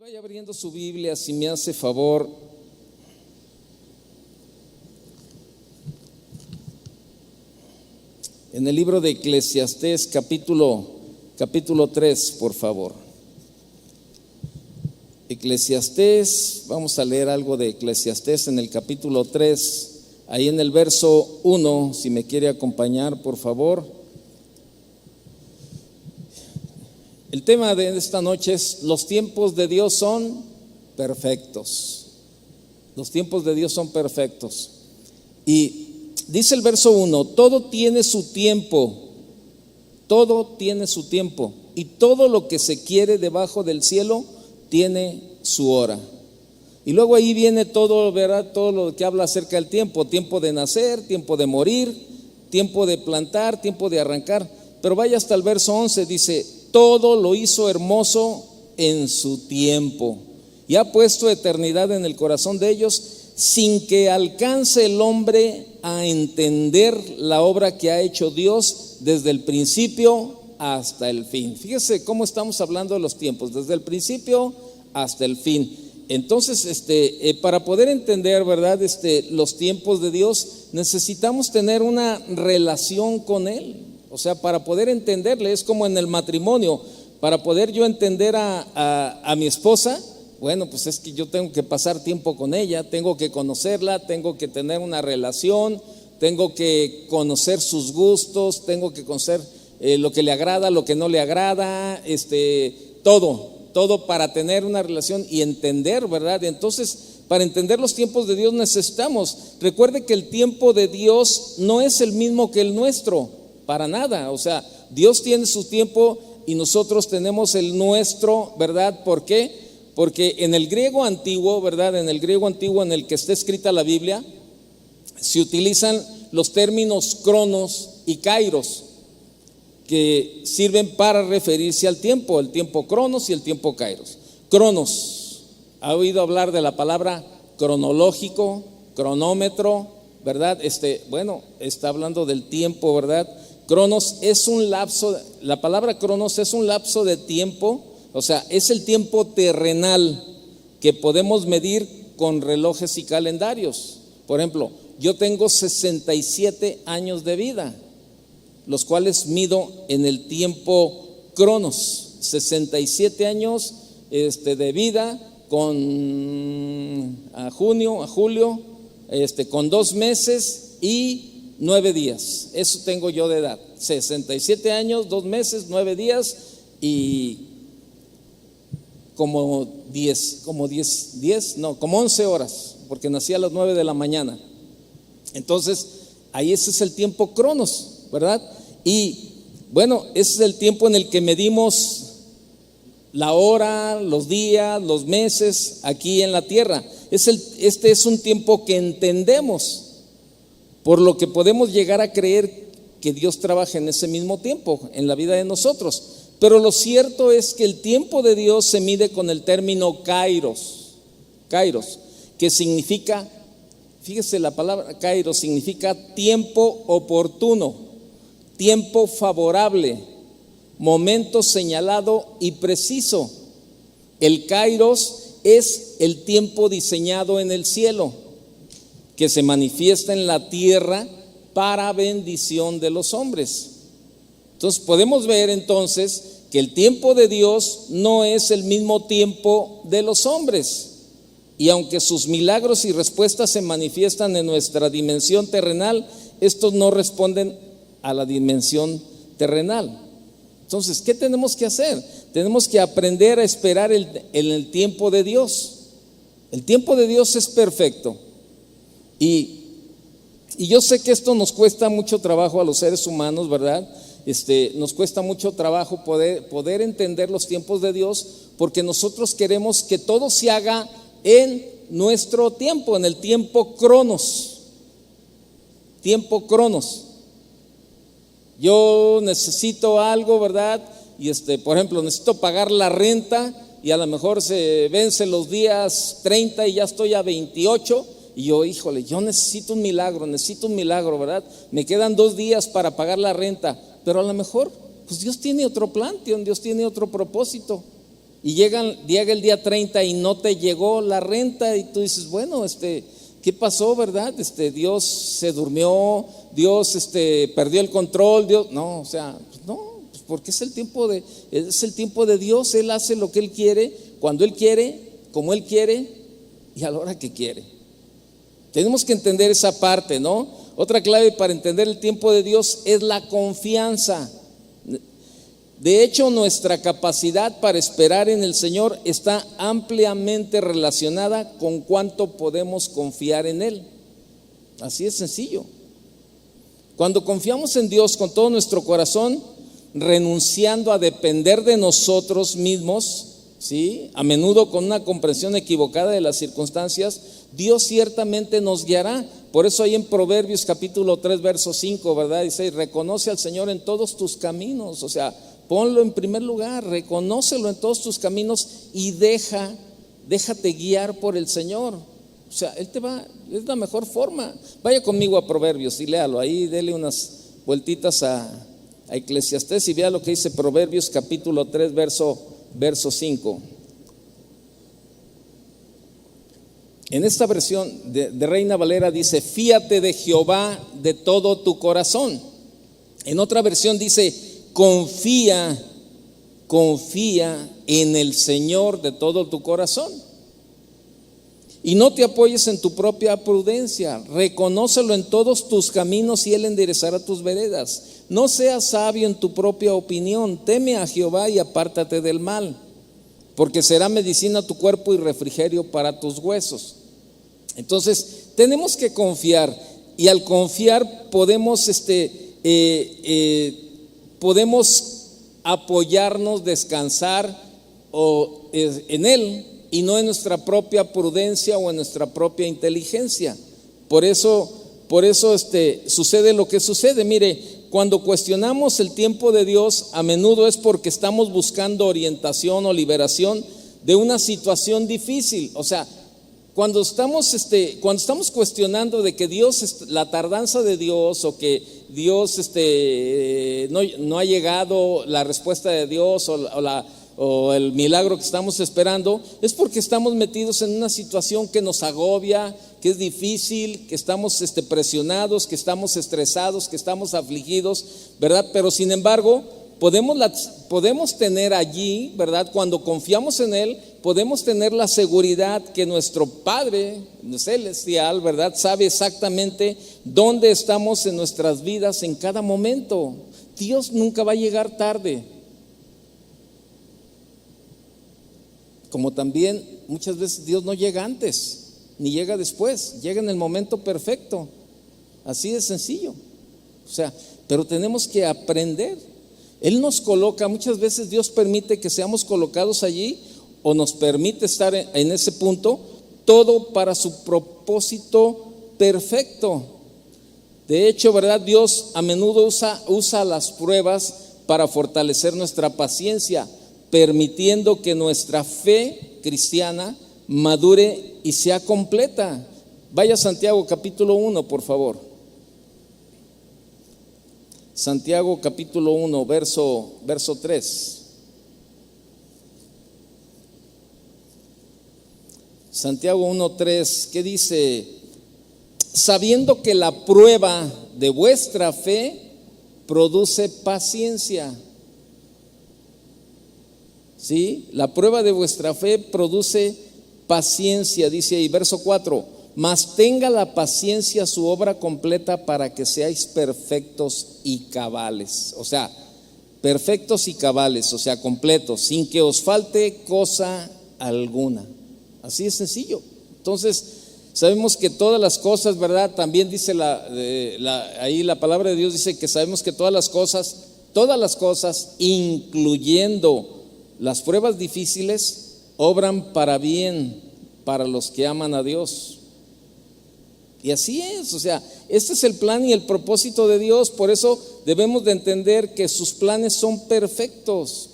Vaya abriendo su Biblia, si me hace favor. En el libro de Eclesiastés, capítulo 3, por favor. Eclesiastés, vamos a leer algo de Eclesiastés en el capítulo 3, ahí en el verso 1, si me quiere acompañar, por favor. El tema de esta noche es: los tiempos de Dios son perfectos. Los tiempos de Dios son perfectos. Y dice el verso 1: todo tiene su tiempo, todo tiene su tiempo, y todo lo que se quiere debajo del cielo tiene su hora. Y luego ahí viene todo, ¿verdad? Todo lo que habla acerca del tiempo: tiempo de nacer, tiempo de morir, tiempo de plantar, tiempo de arrancar. Pero vaya hasta el verso 11, dice: todo lo hizo hermoso en su tiempo, y ha puesto eternidad en el corazón de ellos, sin que alcance el hombre a entender la obra que ha hecho Dios desde el principio hasta el fin. Fíjese cómo estamos hablando de los tiempos, desde el principio hasta el fin. Entonces, para poder entender, ¿verdad? Los tiempos de Dios, necesitamos tener una relación con Él. O sea, para poder entenderle, es como en el matrimonio. Para poder yo entender a mi esposa, bueno, pues es que yo tengo que pasar tiempo con ella, tengo que conocerla, tengo que tener una relación, tengo que conocer sus gustos, tengo que conocer lo que le agrada, lo que no le agrada, todo para tener una relación y entender, ¿verdad? Entonces, para entender los tiempos de Dios necesitamos. Recuerde que el tiempo de Dios no es el mismo que el nuestro. Para nada, o sea, Dios tiene su tiempo y nosotros tenemos el nuestro, ¿verdad? ¿Por qué? Porque en el griego antiguo, ¿verdad? En el griego antiguo en el que está escrita la Biblia, se utilizan los términos cronos y kairos, que sirven para referirse al tiempo, el tiempo cronos y el tiempo kairos. Cronos, ¿ha oído hablar de la palabra cronológico, cronómetro, ¿verdad? Bueno, está hablando del tiempo, ¿verdad? Cronos es un lapso, la palabra cronos es un lapso de tiempo, o sea, es el tiempo terrenal que podemos medir con relojes y calendarios. Por ejemplo, yo tengo 67 años de vida, los cuales mido en el tiempo cronos, 67 años de vida con a julio, con 2 meses y 9 días, eso tengo yo de edad, 67 años, 2 meses, 9 días y como 11 horas, porque nací a las 9 de la mañana. Entonces, ahí ese es el tiempo cronos, ¿verdad? Y bueno, ese es el tiempo en el que medimos la hora, los días, los meses aquí en la tierra. Este es un tiempo que entendemos, por lo que podemos llegar a creer que Dios trabaja en ese mismo tiempo en la vida de nosotros. Pero lo cierto es que el tiempo de Dios se mide con el término kairos, que significa, fíjese, la palabra kairos significa tiempo oportuno, tiempo favorable, momento señalado y preciso. El kairos es el tiempo diseñado en el cielo, que se manifiesta en la tierra para bendición de los hombres. Entonces podemos ver entonces que el tiempo de Dios no es el mismo tiempo de los hombres. Y aunque sus milagros y respuestas se manifiestan en nuestra dimensión terrenal, estos no responden a la dimensión terrenal. Entonces, ¿qué tenemos que hacer? Tenemos que aprender a esperar en el tiempo de Dios. El tiempo de Dios es perfecto. Y yo sé que esto nos cuesta mucho trabajo a los seres humanos, ¿verdad? Nos cuesta mucho trabajo poder entender los tiempos de Dios, porque nosotros queremos que todo se haga en nuestro tiempo, en el tiempo cronos. Tiempo cronos. Yo necesito algo, ¿verdad? Y por ejemplo, necesito pagar la renta y a lo mejor se vencen los días 30 y ya estoy a 28. Y yo, híjole, yo necesito un milagro, ¿verdad? Me quedan 2 días para pagar la renta, pero a lo mejor, pues Dios tiene otro plan, Dios tiene otro propósito. y llega el día 30 y no te llegó la renta y tú dices, bueno, ¿qué pasó, verdad? Dios se durmió, Dios perdió el control, Dios, no, o sea, no, pues porque es el tiempo de Dios. Él hace lo que Él quiere, cuando Él quiere, como Él quiere y a la hora que quiere. Tenemos que entender esa parte, ¿no? Otra clave para entender el tiempo de Dios es la confianza. De hecho, nuestra capacidad para esperar en el Señor está ampliamente relacionada con cuánto podemos confiar en Él. Así es sencillo. Cuando confiamos en Dios con todo nuestro corazón, renunciando a depender de nosotros mismos, ¿sí?, a menudo con una comprensión equivocada de las circunstancias, Dios ciertamente nos guiará. Por eso ahí en Proverbios capítulo 3 verso 5, ¿verdad? Dice, reconoce al Señor en todos tus caminos. O sea, ponlo en primer lugar, reconócelo en todos tus caminos y déjate guiar por el Señor. O sea, Él es la mejor forma. Vaya conmigo a Proverbios y léalo ahí, dele unas vueltitas a Eclesiastés y vea lo que dice Proverbios capítulo 3 verso 5. En esta versión de Reina Valera dice, fíate de Jehová de todo tu corazón. En otra versión dice, confía en el Señor de todo tu corazón. Y no te apoyes en tu propia prudencia, reconócelo en todos tus caminos y Él enderezará tus veredas. No seas sabio en tu propia opinión, teme a Jehová y apártate del mal, porque será medicina a tu cuerpo y refrigerio para tus huesos. Entonces tenemos que confiar, y al confiar podemos apoyarnos, descansar en Él y no en nuestra propia prudencia o en nuestra propia inteligencia. Por eso sucede lo que sucede. Mire, cuando cuestionamos el tiempo de Dios, a menudo es porque estamos buscando orientación o liberación de una situación difícil. O sea, cuando estamos cuestionando de que Dios, la tardanza de Dios, o que Dios no ha llegado la respuesta de Dios o el milagro que estamos esperando, es porque estamos metidos en una situación que nos agobia, que es difícil, que estamos presionados, que estamos estresados, que estamos afligidos, ¿verdad? Pero sin embargo, podemos tener allí, ¿verdad? Cuando confiamos en Él, podemos tener la seguridad que nuestro Padre Celestial, ¿verdad?, sabe exactamente dónde estamos en nuestras vidas en cada momento. Dios nunca va a llegar tarde. Como también muchas veces Dios no llega antes, ni llega después, llega en el momento perfecto. Así de sencillo. O sea, pero tenemos que aprender. Él nos coloca, muchas veces Dios permite que seamos colocados allí o nos permite estar en ese punto, todo para su propósito perfecto. De hecho, ¿verdad?, Dios a menudo usa las pruebas para fortalecer nuestra paciencia, permitiendo que nuestra fe cristiana madure y sea completa. Vaya a Santiago capítulo 1, por favor. Santiago capítulo 1, verso 3. Santiago 1:3, ¿qué dice? Sabiendo que la prueba de vuestra fe produce paciencia. ¿Sí? La prueba de vuestra fe produce paciencia, dice ahí, verso 4. Mas tenga la paciencia su obra completa para que seáis perfectos y cabales. O sea, perfectos y cabales, o sea, completos, sin que os falte cosa alguna. Así es sencillo. Entonces, sabemos que todas las cosas, ¿verdad? También dice ahí la palabra de Dios dice que sabemos que todas las cosas, incluyendo las pruebas difíciles, obran para bien para los que aman a Dios. Y así es, o sea, este es el plan y el propósito de Dios. Por eso debemos de entender que sus planes son perfectos.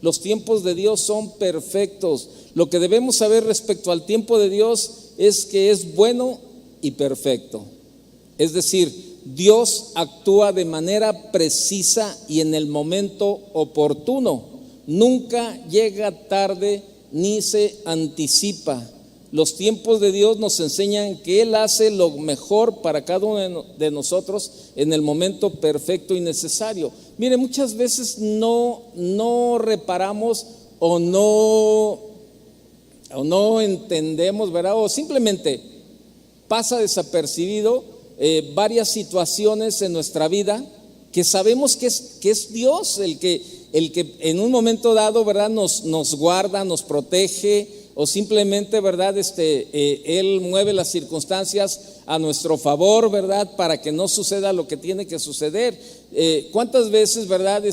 Los tiempos de Dios son perfectos. Lo que debemos saber respecto al tiempo de Dios es que es bueno y perfecto. Es decir, Dios actúa de manera precisa y en el momento oportuno. nunca llega tarde ni se anticipa. Los tiempos de Dios nos enseñan que Él hace lo mejor para cada uno de nosotros en el momento perfecto y necesario. Mire, muchas veces no reparamos o no entendemos, ¿verdad? O simplemente pasa desapercibido varias situaciones en nuestra vida que sabemos que es Dios el que en un momento dado, ¿verdad?, nos guarda, nos protege, o simplemente, ¿verdad?, Él mueve las circunstancias a nuestro favor, ¿verdad?, para que no suceda lo que tiene que suceder. ¿Cuántas veces, ¿verdad?,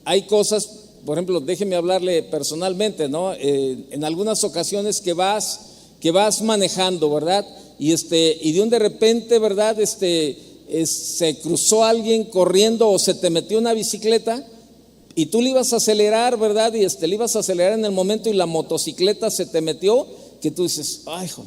hay cosas, por ejemplo, déjeme hablarle personalmente, ¿no? En algunas ocasiones que vas manejando, ¿verdad?, y de repente, ¿verdad?, se cruzó alguien corriendo o se te metió una bicicleta y tú le ibas a acelerar, ¿verdad? Y le ibas a acelerar en el momento y la motocicleta se te metió, que tú dices, ay, hijo,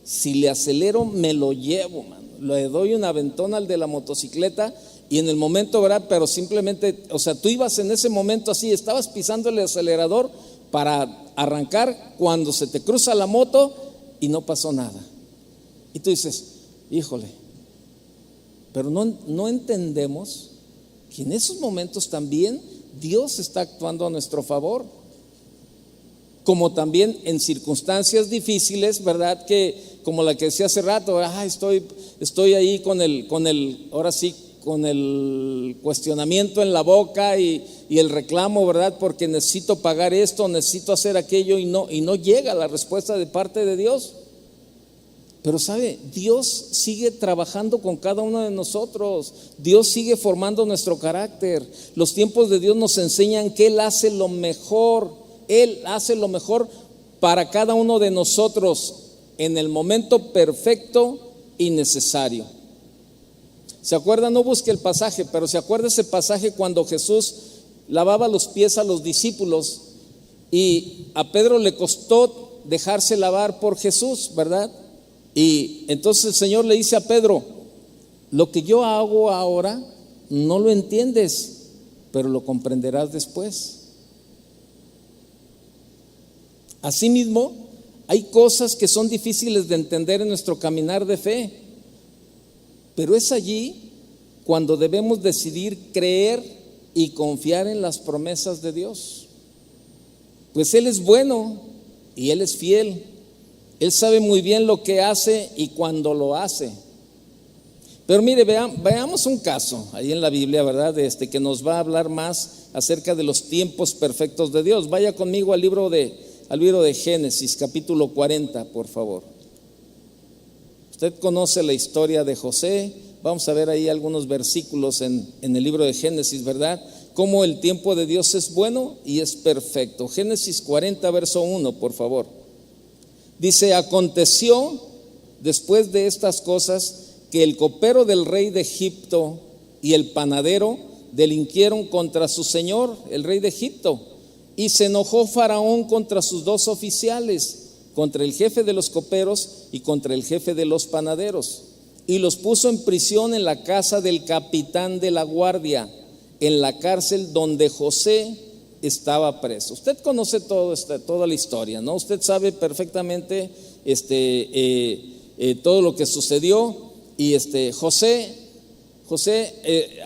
si le acelero me lo llevo, man. Le doy un aventón al de la motocicleta y en el momento, ¿verdad? Pero simplemente, o sea, tú ibas en ese momento así, estabas pisando el acelerador para arrancar cuando se te cruza la moto y no pasó nada. Y tú dices, híjole, pero no entendemos que en esos momentos también Dios está actuando a nuestro favor, como también en circunstancias difíciles, ¿verdad?, que como la que decía hace rato, estoy ahí con el cuestionamiento en la boca y el reclamo, ¿verdad?, porque necesito pagar esto, necesito hacer aquello y no llega la respuesta de parte de Dios. Pero sabe, Dios sigue trabajando con cada uno de nosotros. Dios sigue formando nuestro carácter. Los tiempos de Dios nos enseñan que Él hace lo mejor. Él hace lo mejor para cada uno de nosotros en el momento perfecto y necesario. ¿Se acuerdan? No busque el pasaje, pero ¿se acuerda ese pasaje cuando Jesús lavaba los pies a los discípulos y a Pedro le costó dejarse lavar por Jesús, ¿verdad? Y entonces el Señor le dice a Pedro, lo que yo hago ahora no lo entiendes, pero lo comprenderás después. Asimismo, hay cosas que son difíciles de entender en nuestro caminar de fe, pero es allí cuando debemos decidir creer y confiar en las promesas de Dios. Pues Él es bueno y Él es fiel. Él sabe muy bien lo que hace y cuándo lo hace. Pero mire, veamos un caso ahí en la Biblia, ¿verdad? Que nos va a hablar más acerca de los tiempos perfectos de Dios. Vaya conmigo al libro de Génesis, capítulo 40, por favor. Usted conoce la historia de José. Vamos a ver ahí algunos versículos en el libro de Génesis, ¿verdad? Cómo el tiempo de Dios es bueno y es perfecto. Génesis 40, verso 1, por favor. Dice, aconteció después de estas cosas que el copero del rey de Egipto y el panadero delinquieron contra su señor, el rey de Egipto, y se enojó Faraón contra sus dos oficiales, contra el jefe de los coperos y contra el jefe de los panaderos, y los puso en prisión en la casa del capitán de la guardia, en la cárcel donde José estaba preso. Usted conoce toda la historia, ¿no? Usted sabe perfectamente todo lo que sucedió. Y José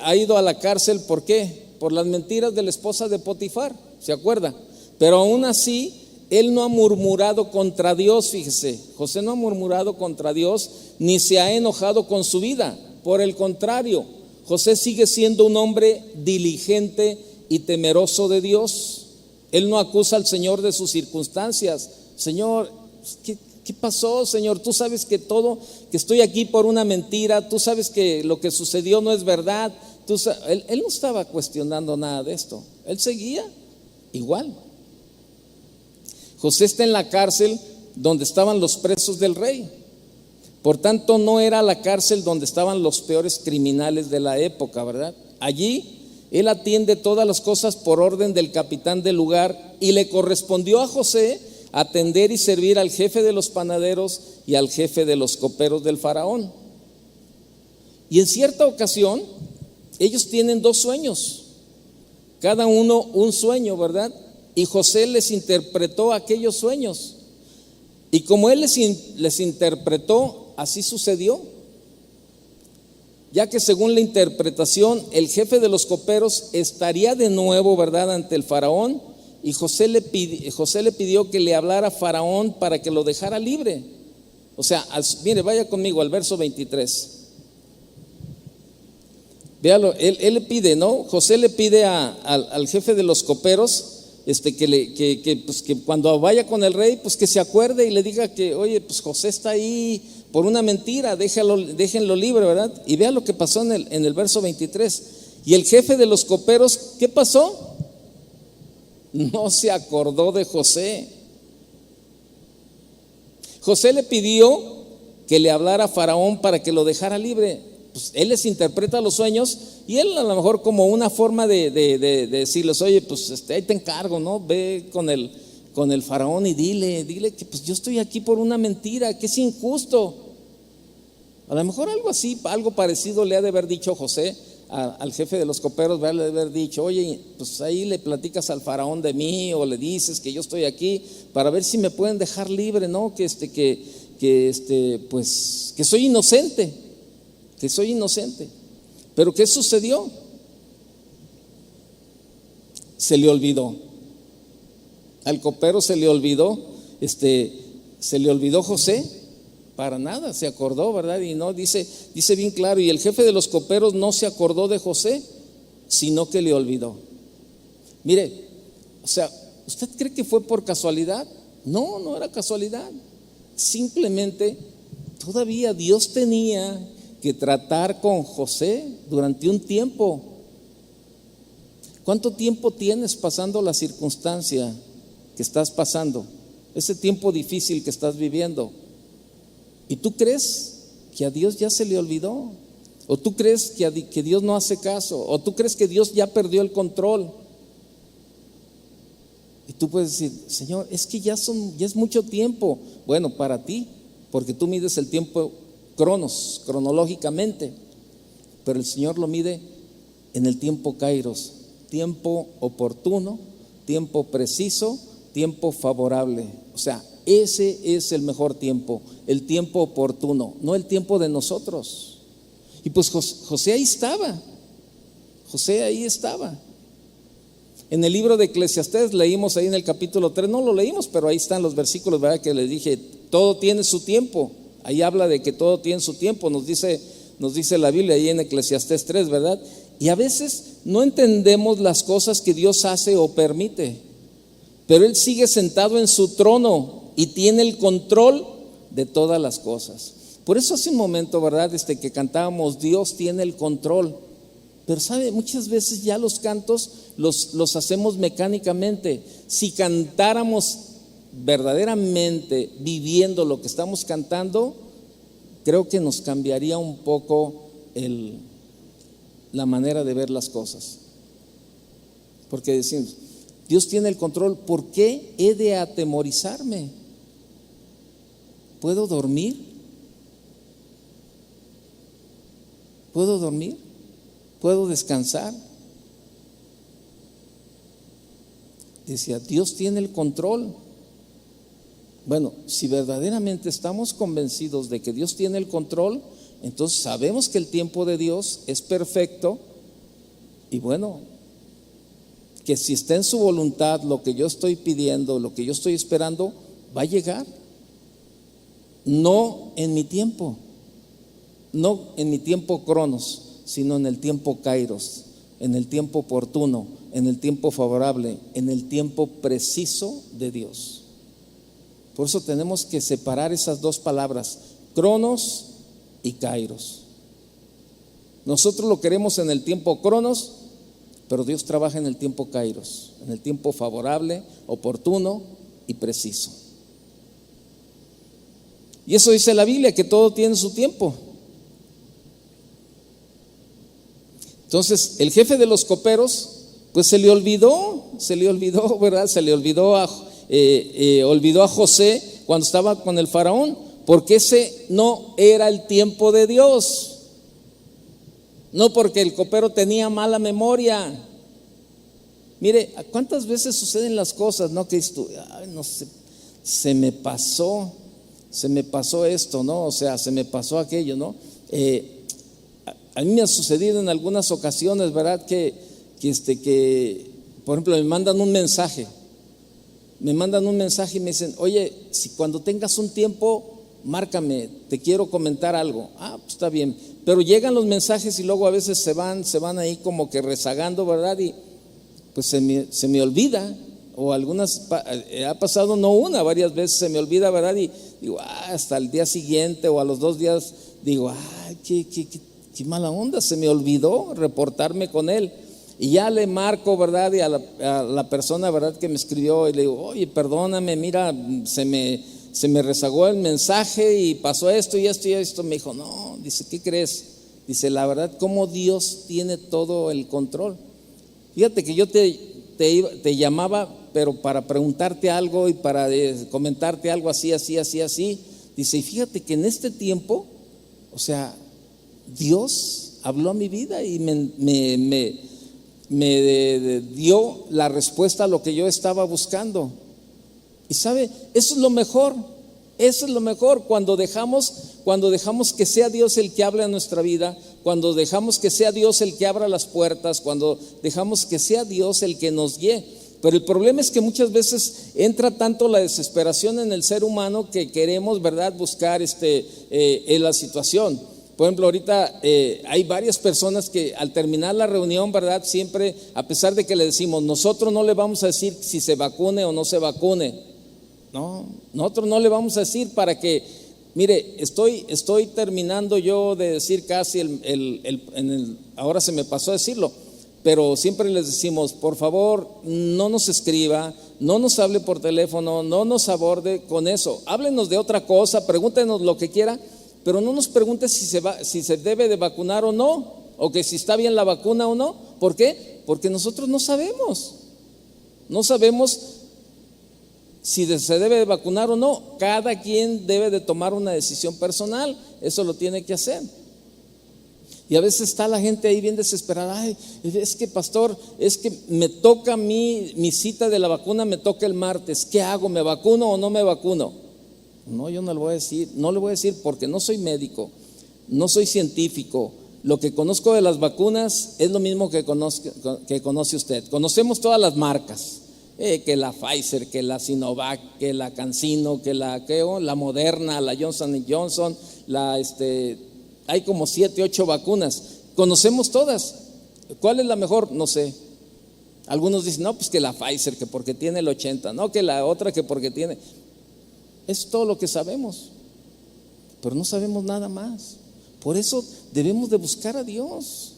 ha ido a la cárcel, ¿por qué? Por las mentiras de la esposa de Potifar, ¿se acuerda? Pero aún así, él no ha murmurado contra Dios, fíjese. José no ha murmurado contra Dios, ni se ha enojado con su vida. Por el contrario, José sigue siendo un hombre diligente y temeroso de Dios. Él no acusa al Señor de sus circunstancias. Señor, ¿qué pasó, Señor? Tú sabes que estoy aquí por una mentira. Tú sabes que lo que sucedió no es verdad. Él no estaba cuestionando nada de esto. Él seguía igual. José está en la cárcel donde estaban los presos del rey. Por tanto, no era la cárcel donde estaban los peores criminales de la época, ¿verdad? Allí él atiende todas las cosas por orden del capitán del lugar, y le correspondió a José atender y servir al jefe de los panaderos y al jefe de los coperos del faraón. Y en cierta ocasión ellos tienen dos sueños, cada uno un sueño, ¿verdad? Y José les interpretó aquellos sueños. Y como él les interpretó, así sucedió. Ya que según la interpretación, el jefe de los coperos estaría de nuevo, ¿verdad?, ante el faraón. Y José le pidió que le hablara a Faraón para que lo dejara libre. O sea, mire, vaya conmigo al verso 23. Véalo, él le pide, ¿no? José le pide al jefe de los coperos que cuando vaya con el rey, pues que se acuerde y le diga que, oye, pues José está ahí por una mentira, déjenlo libre, ¿verdad? Y vea lo que pasó en el verso 23. Y el jefe de los coperos, ¿qué pasó? No se acordó de José. José le pidió que le hablara a Faraón para que lo dejara libre. Pues él les interpreta los sueños y él a lo mejor como una forma de decirles, oye, pues ahí te encargo, ¿no? Ve con el Faraón y dile que pues yo estoy aquí por una mentira, que es injusto. A lo mejor algo así, algo parecido le ha de haber dicho José al jefe de los coperos, le ha de haber dicho, oye, pues ahí le platicas al Faraón de mí o le dices que yo estoy aquí para ver si me pueden dejar libre, ¿no? Que soy inocente. Que soy inocente. Pero ¿qué sucedió? Se le olvidó. Al copero se le olvidó, José, para nada, se acordó, ¿verdad? Y no, dice bien claro, y el jefe de los coperos no se acordó de José, sino que le olvidó. Mire, o sea, ¿usted cree que fue por casualidad? No, no era casualidad. Simplemente todavía Dios tenía que tratar con José durante un tiempo. ¿Cuánto tiempo tienes pasando la circunstancia que estás pasando? Ese tiempo difícil que estás viviendo. ¿Y tú crees que a Dios ya se le olvidó? ¿O tú crees que Dios no hace caso? ¿O tú crees que Dios ya perdió el control? Y tú puedes decir, Señor, es que ya es mucho tiempo. Bueno, para ti, porque tú mides el tiempo cronológicamente, pero el Señor lo mide en el tiempo kairos, tiempo oportuno, tiempo preciso, tiempo favorable. O sea, ese es el mejor tiempo, el tiempo oportuno, no el tiempo de nosotros. Y pues José ahí estaba. En el libro de Eclesiastés leímos ahí en el capítulo 3, no lo leímos, pero ahí están los versículos, ¿verdad? Que les dije, todo tiene su tiempo. Ahí habla de que todo tiene su tiempo, nos dice la Biblia ahí en Eclesiastés 3, ¿verdad? Y a veces no entendemos las cosas que Dios hace o permite, pero Él sigue sentado en su trono y tiene el control de todas las cosas. Por eso hace un momento, ¿verdad? Que cantábamos, Dios tiene el control. Pero sabe, muchas veces ya los cantos los hacemos mecánicamente. Si cantáramos verdaderamente viviendo lo que estamos cantando, creo que nos cambiaría un poco la manera de ver las cosas. Porque decimos, Dios tiene el control, ¿por qué he de atemorizarme? ¿Puedo dormir? ¿Puedo descansar? Decía, Dios tiene el control. Bueno, si verdaderamente estamos convencidos de que Dios tiene el control, entonces sabemos que el tiempo de Dios es perfecto y bueno, que si está en su voluntad lo que yo estoy pidiendo, lo que yo estoy esperando, va a llegar. No en mi tiempo, no en mi tiempo cronos, sino en el tiempo kairos, en el tiempo oportuno, en el tiempo favorable, en el tiempo preciso de Dios. Por eso tenemos que separar esas dos palabras, cronos y kairos. Nosotros lo queremos en el tiempo cronos, pero Dios trabaja en el tiempo kairos, en el tiempo favorable, oportuno y preciso. Y eso dice la Biblia, que todo tiene su tiempo. Entonces, el jefe de los coperos, pues se le olvidó, ¿verdad? Se le olvidó olvidó a José cuando estaba con el faraón, porque ese no era el tiempo de Dios, no porque el copero tenía mala memoria, Mire, ¿cuántas veces suceden las cosas, no? Que dices tú, ay, no sé, se me pasó esto, ¿no? O sea, se me pasó aquello, ¿no? A mí me ha sucedido en algunas ocasiones, ¿verdad? Que por ejemplo, me mandan un mensaje y me dicen, oye, si cuando tengas un tiempo, márcame, te quiero comentar algo. Ah, pues está bien. Pero llegan los mensajes y luego a veces se van ahí como que rezagando, ¿verdad? Y pues se me olvida, o algunas, ha pasado no una, varias veces se me olvida, ¿verdad? Y digo, hasta el día siguiente o a los 2 días, digo, qué mala onda, se me olvidó reportarme con él. Y ya le marco, ¿verdad? Y a la persona, ¿verdad? Que me escribió, y le digo, oye, perdóname, mira, se me rezagó el mensaje y pasó esto y esto y esto. Me dijo, no, dice, ¿qué crees? Dice, la verdad, cómo Dios tiene todo el control. Fíjate que yo te llamaba, pero para preguntarte algo y para comentarte algo así. Dice, y fíjate que en este tiempo, o sea, Dios habló a mi vida y me dio la respuesta a lo que yo estaba buscando. Y sabe, eso es lo mejor. Cuando dejamos que sea Dios el que hable a nuestra vida, cuando dejamos que sea Dios el que abra las puertas, cuando dejamos que sea Dios el que nos guíe. Pero el problema es que muchas veces entra tanto la desesperación en el ser humano que queremos, ¿verdad?, buscar en la situación. Por ejemplo, ahorita hay varias personas que al terminar la reunión, ¿verdad?, siempre, a pesar de que le decimos, nosotros no le vamos a decir si se vacune o no se vacune. No, nosotros no le vamos a decir para que, mire, estoy terminando yo de decir casi ahora se me pasó a decirlo, pero siempre les decimos, por favor, no nos escriba, no nos hable por teléfono, no nos aborde con eso, háblenos de otra cosa, pregúntenos lo que quiera, pero no nos pregunte si se debe de vacunar o no, o que si está bien la vacuna o no. ¿Por qué? Porque nosotros no sabemos si se debe de vacunar o no. Cada quien debe de tomar una decisión personal, eso lo tiene que hacer. Y a veces está la gente ahí bien desesperada, ay, es que pastor, es que me toca mi cita de la vacuna, me toca el martes, ¿qué hago? ¿Me vacuno o no me vacuno? No, yo no le voy a decir porque no soy médico, no soy científico. Lo que conozco de las vacunas es lo mismo que conoce usted. Conocemos todas las marcas. Que la Pfizer, que la Sinovac, que la CanSino, que la Moderna, la Johnson & Johnson, hay como 7, 8 vacunas. Conocemos todas. ¿Cuál es la mejor? No sé. Algunos dicen, no, pues que la Pfizer, que porque tiene el 80, no, que la otra, que porque tiene. Es todo lo que sabemos, pero no sabemos nada más. Por eso debemos de buscar a Dios.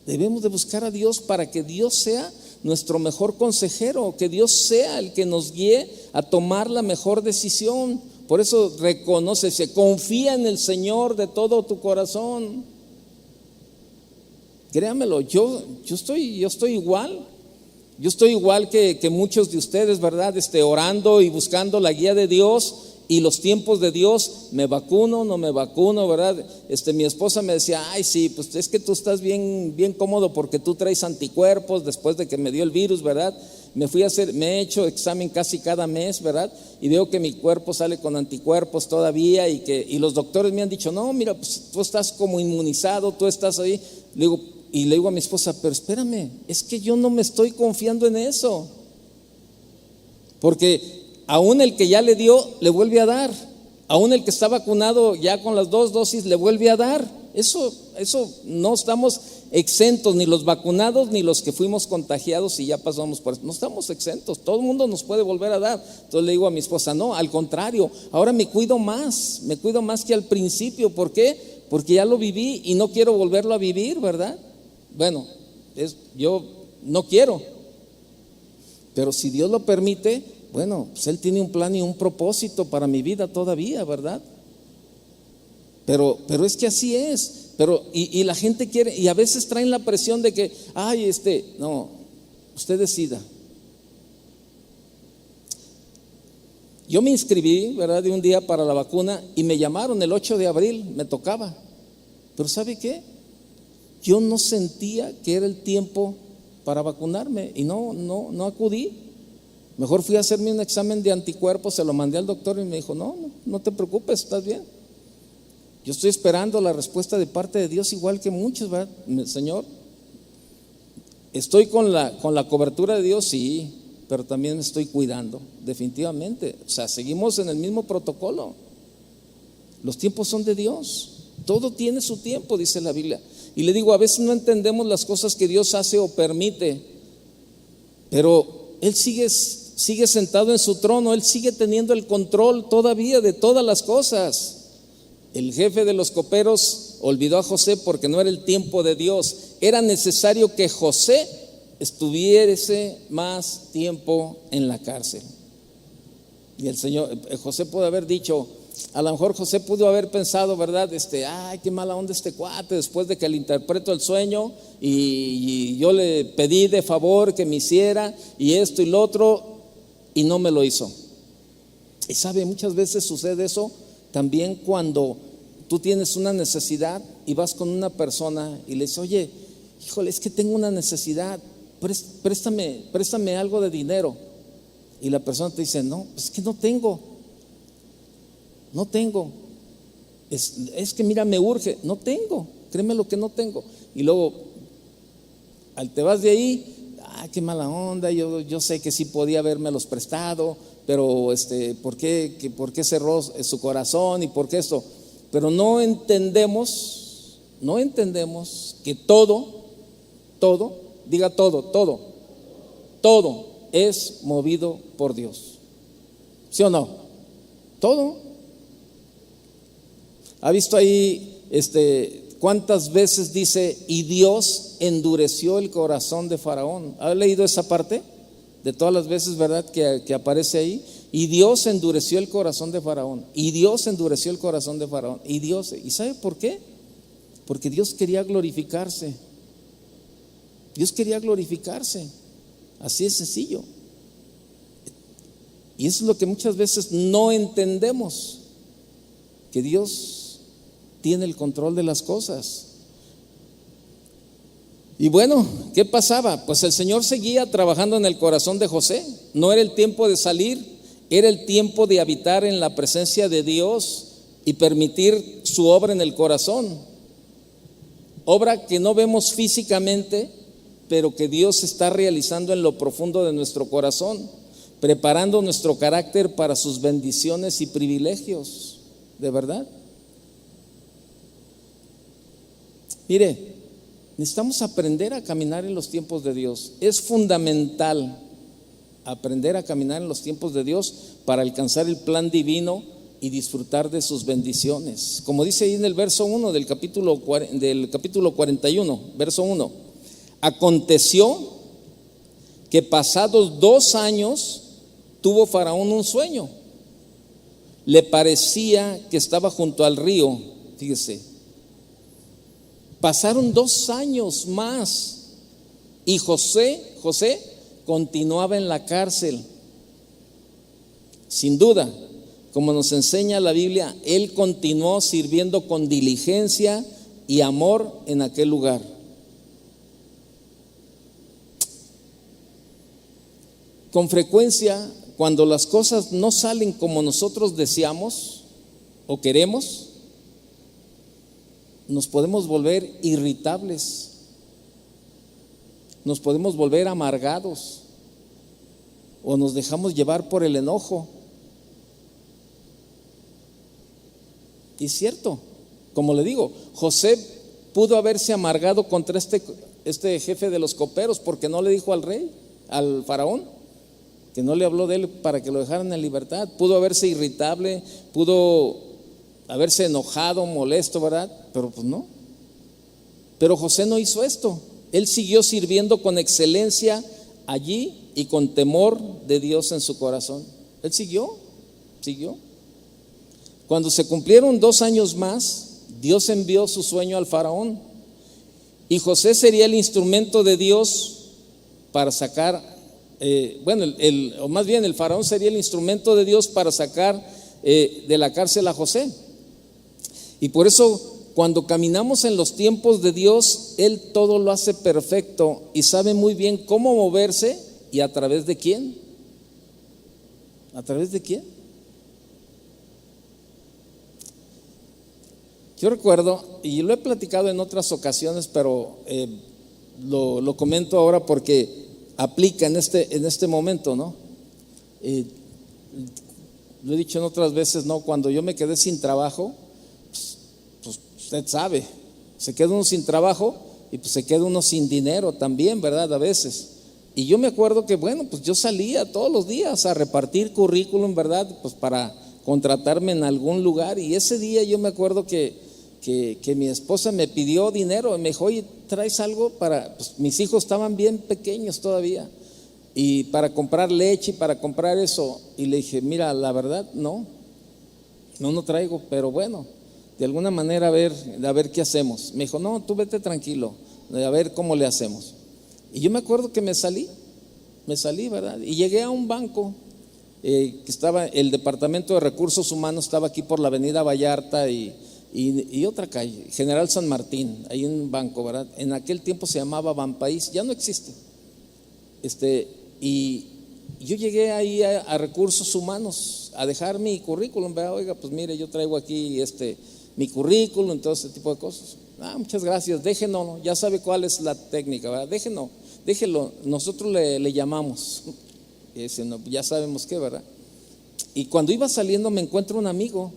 Debemos de buscar a Dios para que Dios sea nuestro mejor consejero, que Dios sea el que nos guíe a tomar la mejor decisión. Por eso reconócese, confía en el Señor de todo tu corazón. Créamelo, yo estoy igual. Yo estoy igual que muchos de ustedes, ¿verdad? Orando y buscando la guía de Dios y los tiempos de Dios. Me vacuno, no me vacuno, ¿verdad? Mi esposa me decía, ay, sí, pues es que tú estás bien cómodo porque tú traes anticuerpos después de que me dio el virus, ¿verdad? Me he hecho examen casi cada mes, ¿verdad? Y veo que mi cuerpo sale con anticuerpos todavía y los doctores me han dicho, no, mira, pues tú estás como inmunizado, tú estás ahí. Le digo a mi esposa, pero espérame, es que yo no me estoy confiando en eso. Porque aún el que ya le dio, le vuelve a dar. Aún el que está vacunado ya con las 2 dosis, le vuelve a dar. Eso no estamos exentos, ni los vacunados, ni los que fuimos contagiados y ya pasamos por eso. No estamos exentos, todo el mundo nos puede volver a dar. Entonces le digo a mi esposa, no, al contrario, ahora me cuido más que al principio. ¿Por qué? Porque ya lo viví y no quiero volverlo a vivir, ¿verdad? Bueno, yo no quiero, pero si Dios lo permite, bueno, pues Él tiene un plan y un propósito para mi vida todavía, ¿verdad? Pero es que así es. Y la gente quiere, y a veces traen la presión de que, ay, no, usted decida. Yo me inscribí, ¿verdad?, de un día para la vacuna y me llamaron el 8 de abril, me tocaba. Pero ¿sabe qué? Yo no sentía que era el tiempo para vacunarme y no acudí. Mejor fui a hacerme un examen de anticuerpos, se lo mandé al doctor y me dijo, no te preocupes, estás bien. Yo estoy esperando la respuesta de parte de Dios igual que muchos, ¿verdad? Señor, estoy con la cobertura de Dios, sí, pero también me estoy cuidando, definitivamente. O sea, seguimos en el mismo protocolo. Los tiempos son de Dios, todo tiene su tiempo, dice la Biblia. Y le digo, a veces no entendemos las cosas que Dios hace o permite, pero Él sigue sentado en su trono, Él sigue teniendo el control todavía de todas las cosas. El jefe de los coperos olvidó a José porque no era el tiempo de Dios. Era necesario que José estuviese más tiempo en la cárcel. Y el Señor, José pudo haber dicho, a lo mejor José pudo haber pensado, ¿verdad? Ay, qué mala onda este cuate, después de que le interpreto el sueño y yo le pedí de favor que me hiciera y esto y lo otro y no me lo hizo. Y sabe, muchas veces sucede eso también cuando tú tienes una necesidad y vas con una persona y le dices, oye, híjole, es que tengo una necesidad, préstame algo de dinero. Y la persona te dice, no, es que no tengo. Es que mira, me urge, no tengo, créeme lo que no tengo. Y luego, te vas de ahí, qué mala onda, yo sé que sí podía habermelos prestado, pero ¿por qué cerró su corazón y por qué esto? Pero no entendemos que todo es movido por Dios. ¿Sí o no? Todo. ¿Ha visto ahí cuántas veces dice y Dios endureció el corazón de Faraón? ¿Ha leído esa parte? De todas las veces, ¿verdad? Que aparece ahí. Y Dios endureció el corazón de Faraón. Y Dios endureció el corazón de Faraón. ¿Y sabe por qué? Porque Dios quería glorificarse. Dios quería glorificarse. Así es sencillo. Y eso es lo que muchas veces no entendemos, que Dios tiene el control de las cosas. Y bueno, ¿qué pasaba? Pues el Señor seguía trabajando en el corazón de José. No era el tiempo de salir, era el tiempo de habitar en la presencia de Dios y permitir su obra en el corazón. Obra que no vemos físicamente, pero que Dios está realizando en lo profundo de nuestro corazón, preparando nuestro carácter para sus bendiciones y privilegios, de verdad. Mire, necesitamos aprender a caminar en los tiempos de Dios. Es fundamental aprender a caminar en los tiempos de Dios para alcanzar el plan divino y disfrutar de sus bendiciones. Como dice ahí en el verso 1 del capítulo 41, verso 1. Aconteció que pasados 2 años tuvo Faraón un sueño. Le parecía que estaba junto al río. Fíjese, pasaron 2 años más y José continuaba en la cárcel. Sin duda, como nos enseña la Biblia, él continuó sirviendo con diligencia y amor en aquel lugar. Con frecuencia, cuando las cosas no salen como nosotros deseamos o queremos, nos podemos volver irritables, nos podemos volver amargados o nos dejamos llevar por el enojo. Y es cierto, como le digo, José pudo haberse amargado contra este jefe de los coperos porque no le dijo al rey, al faraón, que no le habló de él para que lo dejaran en libertad. Pudo haberse irritable, pudo haberse enojado, molesto, ¿verdad? Pero pues no. Pero José no hizo esto. Él siguió sirviendo con excelencia allí y con temor de Dios en su corazón. Él siguió. Cuando se cumplieron 2 años más, Dios envió su sueño al faraón y José sería el instrumento de Dios para sacar, o más bien el faraón sería el instrumento de Dios para sacar de la cárcel a José. Y por eso cuando caminamos en los tiempos de Dios, Él todo lo hace perfecto y sabe muy bien cómo moverse y a través de quién. ¿A través de quién? Yo recuerdo, y lo he platicado en otras ocasiones, pero lo comento ahora porque aplica en este momento, ¿no? Lo he dicho en otras veces, ¿no? Cuando yo me quedé sin trabajo, pues usted sabe, se queda uno sin trabajo y pues se queda uno sin dinero también, ¿verdad? A veces. Y yo me acuerdo que, bueno, pues yo salía todos los días a repartir currículum, ¿verdad? Pues para contratarme en algún lugar. Y ese día yo me acuerdo que mi esposa me pidió dinero y me dijo, oye, ¿traes algo para...? Pues mis hijos estaban bien pequeños todavía, y para comprar leche y para comprar eso. Y le dije, mira, la verdad, no traigo, pero bueno, de alguna manera a ver qué hacemos. Me dijo, no, tú vete tranquilo, a ver cómo le hacemos. Y yo me acuerdo que me salí, ¿verdad? Y llegué a un banco que estaba, el Departamento de Recursos Humanos estaba aquí por la Avenida Vallarta y otra calle, General San Martín, hay un banco, ¿verdad? En aquel tiempo se llamaba Banpaís, ya no existe. Y yo llegué ahí a Recursos Humanos a dejar mi currículum, ¿verdad? Oiga, pues mire, yo traigo aquí mi currículum, todo ese tipo de cosas. Muchas gracias, déjenlo, ya sabe cuál es la técnica, ¿verdad? Déjelo, nosotros le llamamos. Y dice, no, ya sabemos qué, ¿verdad? Y cuando iba saliendo me encuentro un amigo,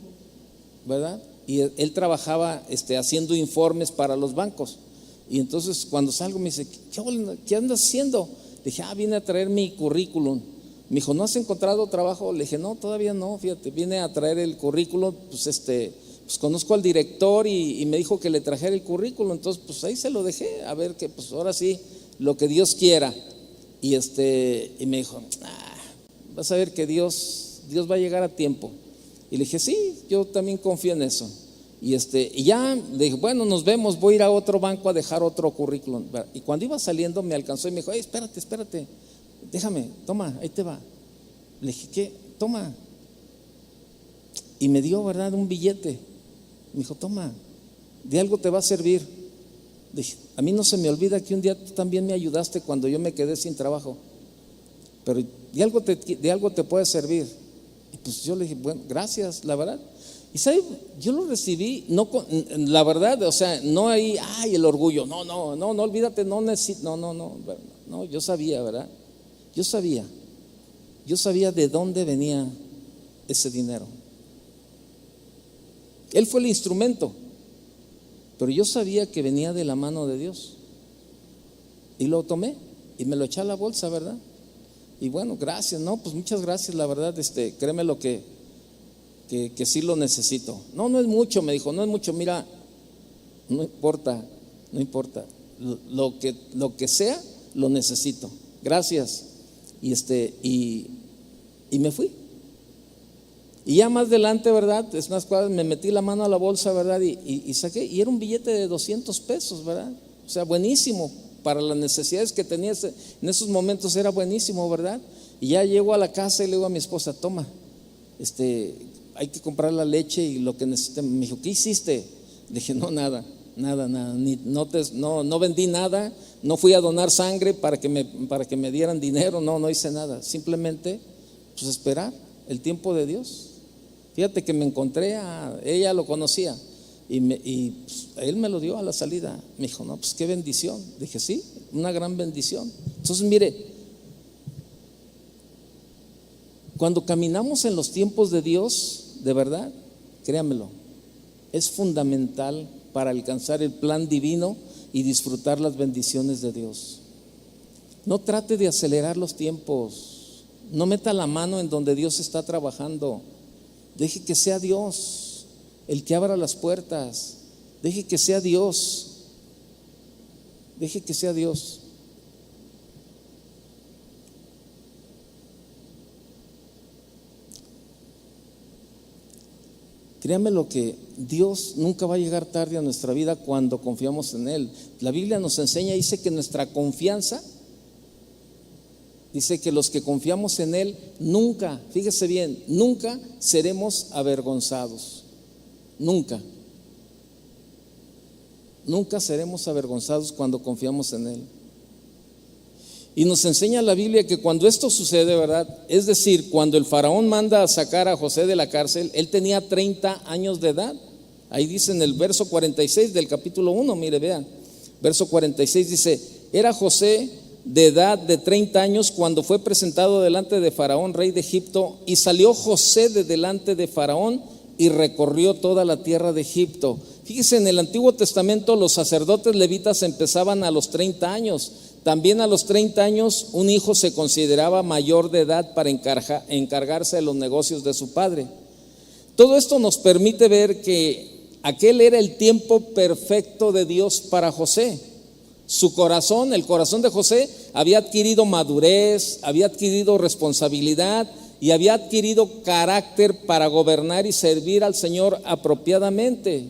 ¿verdad? Y él trabajaba haciendo informes para los bancos. Y entonces cuando salgo me dice, ¿qué andas haciendo? Le dije, vine a traer mi currículum. Me dijo, ¿no has encontrado trabajo? Le dije, no, todavía no, fíjate, vine a traer el currículum, pues conozco al director y me dijo que le trajera el currículum, entonces pues ahí se lo dejé, a ver que pues ahora sí, lo que Dios quiera. Y me dijo, vas a ver que Dios va a llegar a tiempo. Y le dije, sí, yo también confío en eso. Y ya le dije, bueno, nos vemos, voy a ir a otro banco a dejar otro currículum. Y cuando iba saliendo me alcanzó y me dijo, espérate, déjame, toma, ahí te va. Le dije, ¿qué? Toma. Y me dio, ¿verdad?, un billete. Me dijo, toma, de algo te va a servir. Le dije, a mí no se me olvida que un día tú también me ayudaste cuando yo me quedé sin trabajo, pero de algo te puede servir. Y pues yo le dije, bueno, gracias, la verdad. Y sabe, yo lo recibí, no la verdad, o sea, no ahí, el orgullo, no, olvídate, no necesito, no, yo sabía, ¿verdad? Yo sabía de dónde venía ese dinero. Él fue el instrumento, pero yo sabía que venía de la mano de Dios. Y lo tomé y me lo eché a la bolsa, ¿verdad? Y bueno, gracias, no, pues muchas gracias, la verdad, créeme lo que sí lo necesito. No es mucho, me dijo, no es mucho, mira, no importa, lo que sea, lo necesito. Gracias. Y me fui. Y ya más adelante, ¿verdad? Es unas cuadras, me metí la mano a la bolsa, ¿verdad? Y saqué, y era un billete de 200 pesos, ¿verdad? O sea, buenísimo, para las necesidades que tenía en esos momentos era buenísimo, ¿verdad? Y ya llego a la casa y le digo a mi esposa, toma, hay que comprar la leche y lo que necesite. Me dijo, ¿qué hiciste? Le dije, no, nada, no vendí nada, no fui a donar sangre para que me dieran dinero, no hice nada, simplemente pues esperar el tiempo de Dios. Fíjate que me encontré ella lo conocía y pues, él me lo dio a la salida. Me dijo, no, pues qué bendición. Dije, sí, una gran bendición. Entonces mire, cuando caminamos en los tiempos de Dios, de verdad, créamelo, es fundamental para alcanzar el plan divino y disfrutar las bendiciones de Dios. No trate de acelerar los tiempos, no meta la mano en donde Dios está trabajando. Deje que sea Dios el que abra las puertas. Deje que sea Dios. Créame lo que Dios nunca va a llegar tarde a nuestra vida cuando confiamos en Él. La Biblia nos enseña, dice que nuestra confianza, dice que los que confiamos en Él nunca, fíjese bien, nunca seremos avergonzados. Nunca. Nunca seremos avergonzados cuando confiamos en Él. Y nos enseña la Biblia que cuando esto sucede, ¿verdad? Es decir, cuando el faraón manda a sacar a José de la cárcel, él tenía 30 años de edad. Ahí dice en el verso 46 del capítulo 1, mire, vean. Verso 46 dice: era José de edad de 30 años cuando fue presentado delante de Faraón, rey de Egipto, y salió José de delante de Faraón y recorrió toda la tierra de Egipto. Fíjese, en el Antiguo Testamento los sacerdotes levitas empezaban a los 30 años. También a los 30 años un hijo se consideraba mayor de edad para encargarse de los negocios de su padre. Todo esto nos permite ver que aquel era el tiempo perfecto de Dios para José. Su corazón, el corazón de José, había adquirido madurez, había adquirido responsabilidad y había adquirido carácter para gobernar y servir al Señor apropiadamente.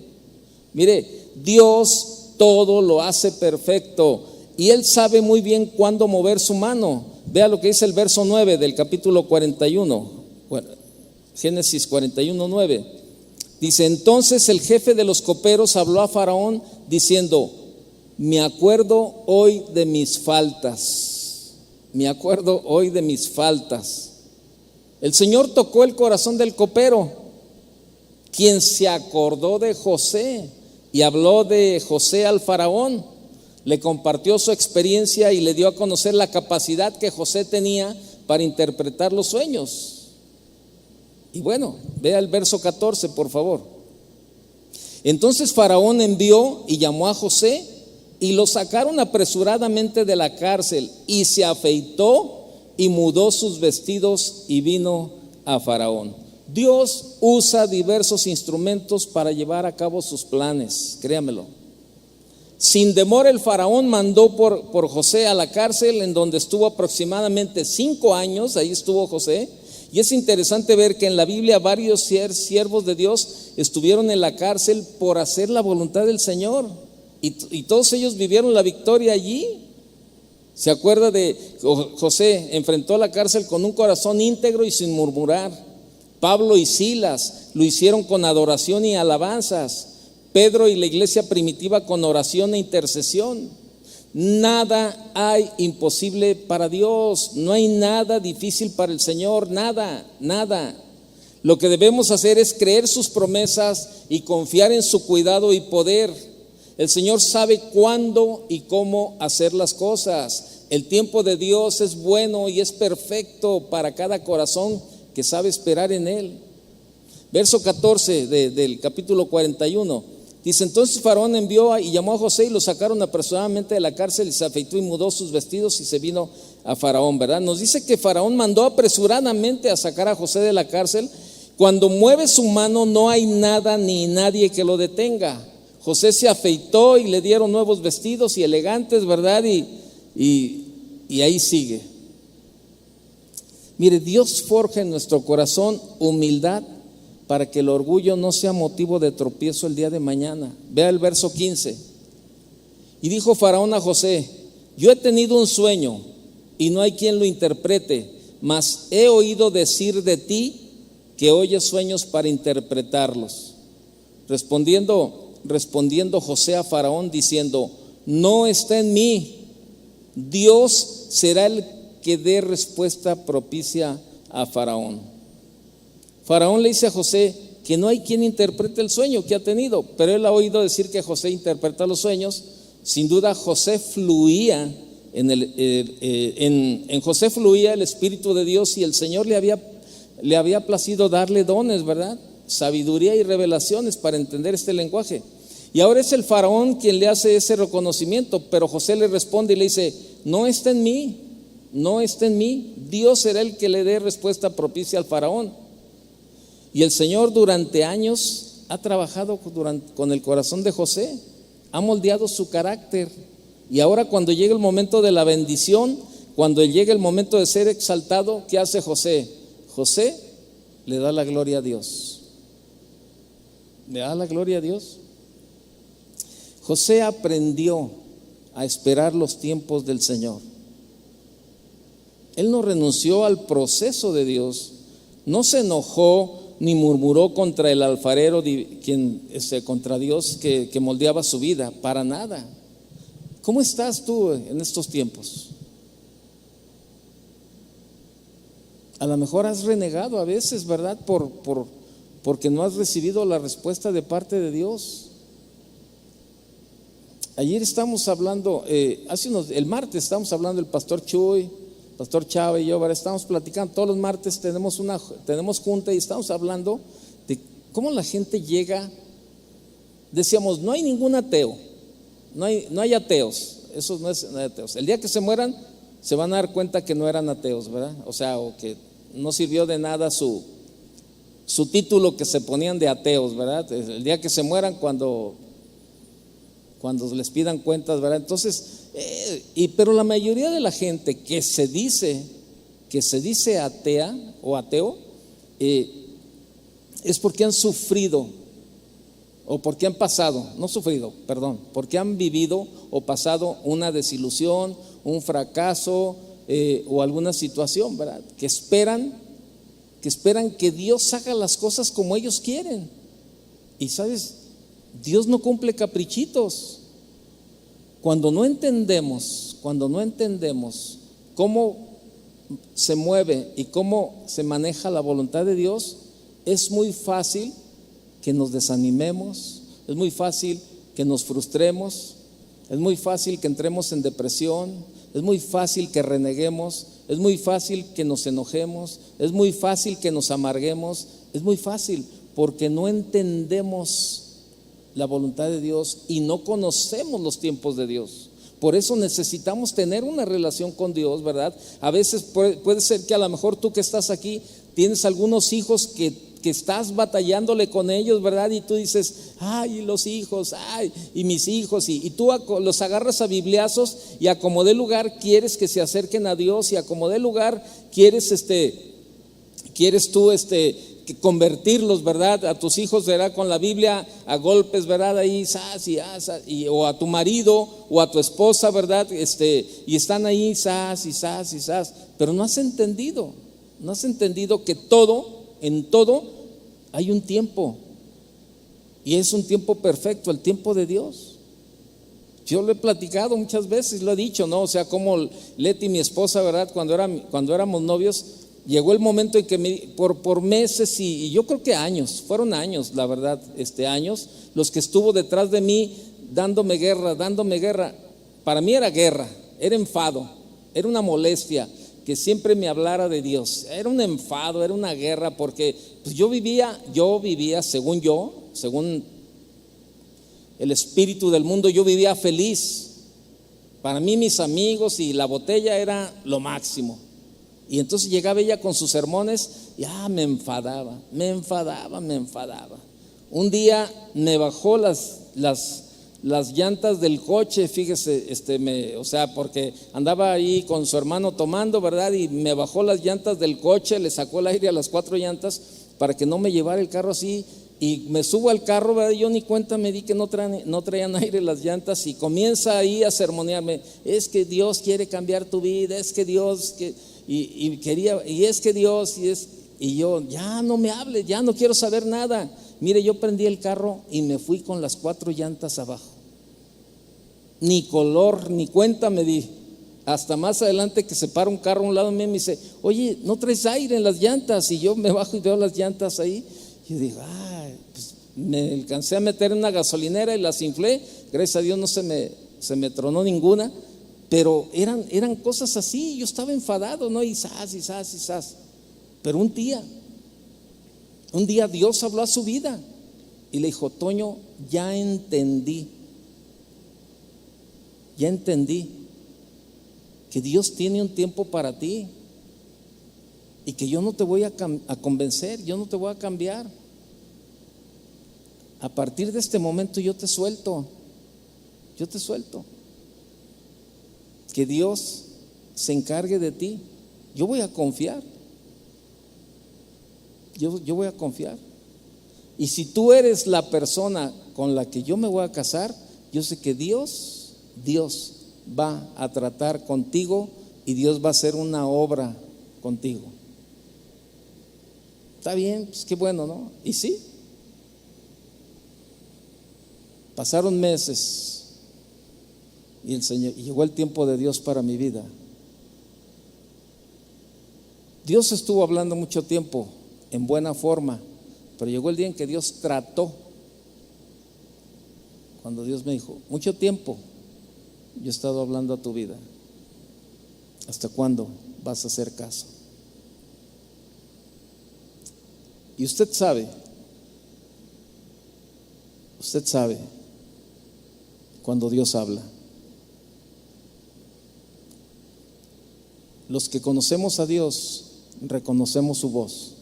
Mire, Dios todo lo hace perfecto y Él sabe muy bien cuándo mover su mano. Vea lo que dice el verso 9 del capítulo 41, Génesis 41, 9. Dice: entonces el jefe de los coperos habló a Faraón diciendo: me acuerdo hoy de mis faltas. Me acuerdo hoy de mis faltas. El Señor tocó el corazón del copero, quien se acordó de José y habló de José al faraón. Le compartió su experiencia y le dio a conocer la capacidad que José tenía para interpretar los sueños. Y bueno, vea el verso 14, por favor. Entonces Faraón envió y llamó a José y lo sacaron apresuradamente de la cárcel, y se afeitó y mudó sus vestidos y vino a Faraón. Dios usa diversos instrumentos para llevar a cabo sus planes, créamelo. Sin demora el faraón mandó por José a la cárcel, en donde estuvo aproximadamente 5 años. Ahí estuvo José. Y es interesante ver que en la Biblia varios siervos de Dios estuvieron en la cárcel por hacer la voluntad del Señor, y todos ellos vivieron la victoria allí. ¿Se acuerda de José? Enfrentó la cárcel con un corazón íntegro y sin murmurar. Pablo y Silas lo hicieron con adoración y alabanzas. Pedro y la iglesia primitiva con oración e intercesión. Nada hay imposible para Dios, no hay nada difícil para el Señor, nada. Lo que debemos hacer es creer sus promesas y confiar en su cuidado y poder. El Señor sabe cuándo y cómo hacer las cosas. El tiempo de Dios es bueno y es perfecto para cada corazón que sabe esperar en Él. Verso 14 del capítulo 41. Dice: entonces Faraón envió y llamó a José y lo sacaron apresuradamente de la cárcel, y se afeitó y mudó sus vestidos y se vino a Faraón, ¿verdad? Nos dice que Faraón mandó apresuradamente a sacar a José de la cárcel. Cuando mueve su mano no hay nada ni nadie que lo detenga. José se afeitó y le dieron nuevos vestidos y elegantes, ¿verdad? Y ahí sigue. Mire, Dios forja en nuestro corazón humildad para que el orgullo no sea motivo de tropiezo el día de mañana. Vea el verso 15. Y dijo Faraón a José: yo he tenido un sueño y no hay quien lo interprete, mas he oído decir de ti que oyes sueños para interpretarlos. Respondiendo José a Faraón diciendo: no está en mí, Dios será el que dé respuesta propicia a Faraón. Faraón le dice a José que no hay quien interprete el sueño que ha tenido, pero él ha oído decir que José interpreta los sueños. Sin duda José fluía en José fluía el Espíritu de Dios, y el Señor le había placido darle dones, ¿verdad? Sabiduría y revelaciones para entender este lenguaje. Y ahora es el faraón quien le hace ese reconocimiento, pero José le responde y le dice: no está en mí, no está en mí, Dios será el que le dé respuesta propicia al faraón. Y el Señor durante años ha trabajado con el corazón de José, ha moldeado su carácter, y ahora cuando llega el momento de la bendición, cuando llega el momento de ser exaltado, ¿qué hace José? José le da la gloria a Dios. ¿Le da la gloria a Dios? José aprendió a esperar los tiempos del Señor. Él no renunció al proceso de Dios, no se enojó ni murmuró contra el alfarero, contra Dios que moldeaba su vida, para nada. ¿Cómo estás tú en estos tiempos? A lo mejor has renegado a veces, ¿verdad? Porque no has recibido la respuesta de parte de Dios. Ayer estamos hablando, el martes estamos hablando el pastor Chuy, pastor Chava y yo, ¿verdad? Estamos platicando, todos los martes tenemos junta y estamos hablando de cómo la gente llega. Decíamos, no hay ningún ateo, no hay ateos, eso no es ateos. El día que se mueran se van a dar cuenta que no eran ateos, ¿verdad? O sea, o que no sirvió de nada su título que se ponían de ateos, ¿verdad? El día que se mueran, cuando les pidan cuentas, ¿verdad? Entonces, pero la mayoría de la gente que se dice atea o ateo, es porque han sufrido, o porque han pasado, no sufrido, perdón, porque han vivido o pasado una desilusión, un fracaso, o alguna situación, ¿verdad? Que esperan que Dios haga las cosas como ellos quieren. Y sabes, Dios no cumple caprichitos. Cuando no entendemos cómo se mueve y cómo se maneja la voluntad de Dios, es muy fácil que nos desanimemos, es muy fácil que nos frustremos, es muy fácil que entremos en depresión, es muy fácil que reneguemos, es muy fácil que nos enojemos, es muy fácil que nos amarguemos, es muy fácil porque no entendemos la voluntad de Dios y no conocemos los tiempos de Dios. Por eso necesitamos tener una relación con Dios, ¿verdad? A veces puede ser que a lo mejor tú que estás aquí tienes algunos hijos que estás batallándole con ellos, ¿verdad? Y tú dices, ay, los hijos, ay, y mis hijos, y tú los agarras a bibliazos y a como de lugar quieres que se acerquen a Dios, y a como de lugar quieres tú que convertirlos, ¿verdad? A tus hijos, ¿verdad? Con la Biblia a golpes, ¿verdad? Ahí, o a tu marido o a tu esposa, ¿verdad? Y están ahí, pero no has entendido que en todo hay un tiempo, y es un tiempo perfecto, el tiempo de Dios. Yo lo he platicado muchas veces, lo he dicho, ¿no? O sea, como Leti, mi esposa, ¿verdad? Cuando éramos novios, llegó el momento en que por meses y yo creo que años, fueron años, la verdad, años, los que estuvo detrás de mí dándome guerra. Para mí era guerra, era enfado, era una molestia que siempre me hablara de Dios. Era un enfado, era una guerra, porque pues yo vivía según el espíritu del mundo, yo vivía feliz. Para mí mis amigos y la botella era lo máximo. Y entonces llegaba ella con sus sermones y me enfadaba. Un día me bajó las llantas del coche, fíjese, porque andaba ahí con su hermano tomando, ¿verdad? Y me bajó las llantas del coche, le sacó el aire a las 4 llantas para que no me llevara el carro así. Y me subo al carro, ¿verdad? Yo ni cuenta me di que no traían aire las llantas, y comienza ahí a sermonearme. Es que Dios quiere cambiar tu vida, es que Dios y yo, ya no me hable, ya no quiero saber nada. Mire, yo prendí el carro y me fui con las 4 llantas abajo. Ni color, ni cuenta me di. Hasta más adelante que se para un carro a un lado mío y me dice, oye, ¿no traes aire en las llantas? Y yo me bajo y veo las llantas ahí. Y yo digo, pues me alcancé a meter en una gasolinera y las inflé. Gracias a Dios no se me tronó ninguna. Pero eran cosas así. Yo estaba enfadado, ¿no? Y zas. Pero un día Dios habló a su vida y le dijo, Toño, ya entendí que Dios tiene un tiempo para ti y que yo no te voy a convencer, yo no te voy a cambiar. A partir de este momento yo te suelto. Que Dios se encargue de ti. Yo voy a confiar. Yo voy a confiar. Y si tú eres la persona con la que yo me voy a casar, yo sé que Dios va a tratar contigo y Dios va a hacer una obra contigo. Está bien, pues qué bueno, ¿no? Y sí, pasaron meses y llegó el tiempo de Dios para mi vida. Dios estuvo hablando mucho tiempo en buena forma, pero llegó el día en que Dios trató. Cuando Dios me dijo, mucho tiempo yo he estado hablando a tu vida, ¿hasta cuándo vas a hacer caso? Y usted sabe cuando Dios habla. Los que conocemos a Dios reconocemos su voz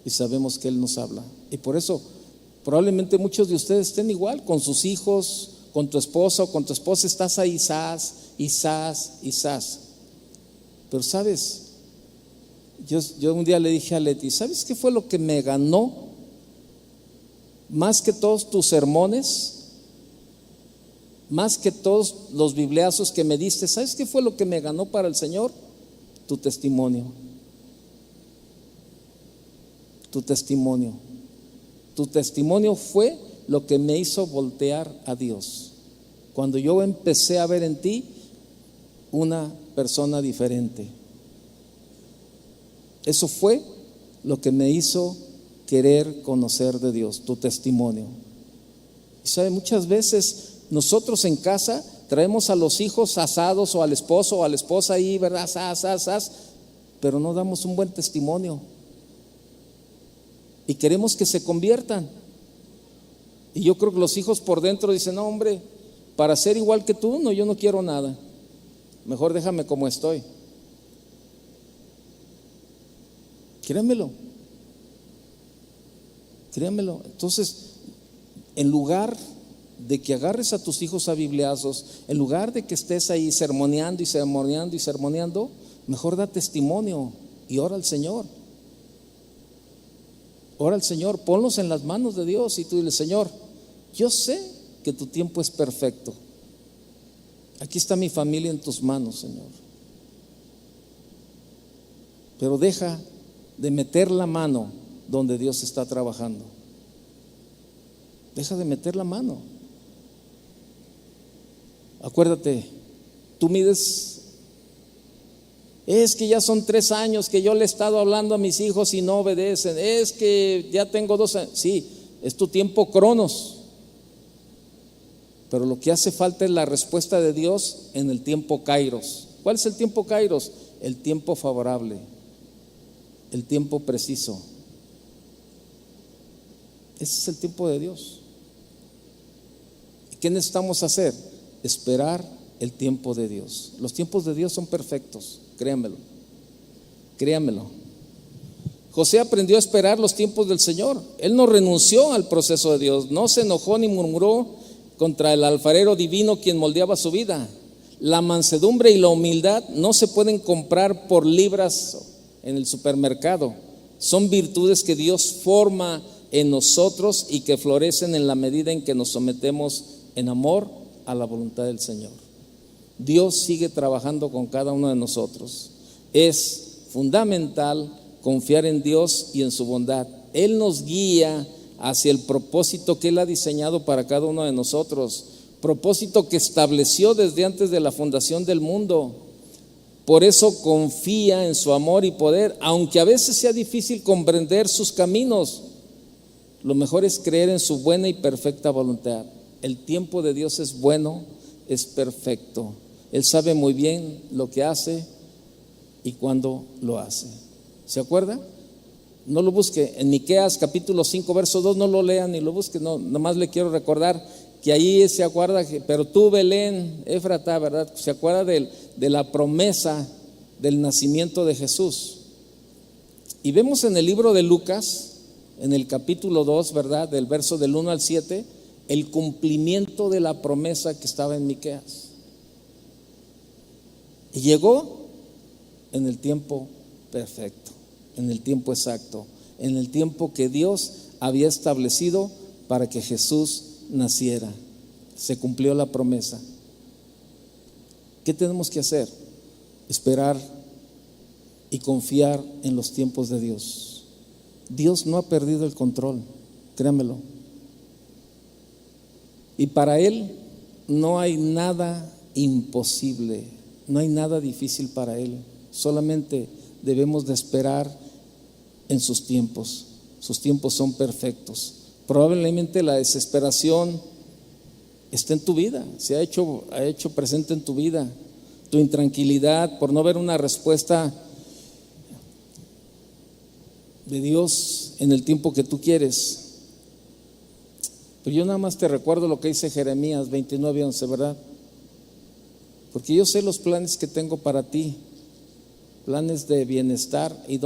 y sabemos que Él nos habla. Y por eso probablemente muchos de ustedes estén igual con sus hijos, con tu esposa o con tu esposa, estás ahí zas. Pero sabes, yo un día le dije a Leti, ¿sabes qué fue lo que me ganó más que todos tus sermones? Más que todos los bibliazos que me diste, ¿sabes qué fue lo que me ganó para el Señor? Tu testimonio. Tu testimonio. Tu testimonio fue lo que me hizo voltear a Dios. Cuando yo empecé a ver en ti una persona diferente. Eso fue lo que me hizo querer conocer de Dios, tu testimonio. Y sabe, muchas veces nosotros en casa traemos a los hijos asados o al esposo o a la esposa ahí, ¿verdad? Pero no damos un buen testimonio. Y queremos que se conviertan. Y yo creo que los hijos por dentro dicen, no, hombre, para ser igual que tú, no, yo no quiero nada. Mejor déjame como estoy. Créanmelo. Entonces, en lugar de que agarres a tus hijos a bibliazos, en lugar de que estés ahí sermoneando, mejor da testimonio y ora al Señor. Ponlos en las manos de Dios y tú dile, Señor, yo sé que tu tiempo es perfecto. Aquí está mi familia en tus manos, Señor. Pero deja de meter la mano donde Dios está trabajando. Deja de meter la mano. Acuérdate, tú mides, es que ya son 3 años que yo le he estado hablando a mis hijos y no obedecen, es que ya tengo 2 años. Sí, es tu tiempo cronos, pero lo que hace falta es la respuesta de Dios en el tiempo kairos. ¿Cuál es el tiempo kairos? El tiempo favorable, el tiempo preciso. Ese es el tiempo de Dios. ¿Y qué necesitamos hacer? Esperar el tiempo de Dios. Los tiempos de Dios son perfectos, créanmelo. José aprendió a esperar los tiempos del Señor. Él no renunció al proceso de Dios, no se enojó ni murmuró contra el alfarero divino quien moldeaba su vida. La mansedumbre y la humildad no se pueden comprar por libras en el supermercado. Son virtudes que Dios forma en nosotros y que florecen en la medida en que nos sometemos en amor a la voluntad del Señor. Dios sigue trabajando con cada uno de nosotros. Es fundamental confiar en Dios y en su bondad. Él nos guía hacia el propósito que Él ha diseñado para cada uno de nosotros, propósito que estableció desde antes de la fundación del mundo. Por eso confía en su amor y poder, aunque a veces sea difícil comprender sus caminos. Lo mejor es creer en su buena y perfecta voluntad. El tiempo de Dios es bueno, es perfecto. Él sabe muy bien lo que hace y cuándo lo hace. ¿Se acuerda? No lo busque. En Miqueas capítulo 5 verso 2 no lo lean ni lo busque. No, nomás le quiero recordar que ahí se acuerda pero tú, Belén, Éfrata, ¿verdad? Se acuerda de la promesa del nacimiento de Jesús. Y vemos en el libro de Lucas, en el capítulo 2, ¿verdad? Del verso del 1 al 7, el cumplimiento de la promesa que estaba en Miqueas. Y llegó en el tiempo perfecto, en el tiempo exacto, en el tiempo que Dios había establecido para que Jesús naciera. Se cumplió la promesa. ¿Qué tenemos que hacer? Esperar y confiar en los tiempos de Dios. Dios no ha perdido el control, créamelo. Y para Él no hay nada imposible, no hay nada difícil para Él. Solamente debemos de esperar en sus tiempos. Sus tiempos son perfectos. Probablemente la desesperación está en tu vida, se ha hecho presente en tu vida. Tu intranquilidad por no ver una respuesta de Dios en el tiempo que tú quieres. Pero yo nada más te recuerdo lo que dice Jeremías 29:11, ¿verdad? Porque yo sé los planes que tengo para ti, planes de bienestar y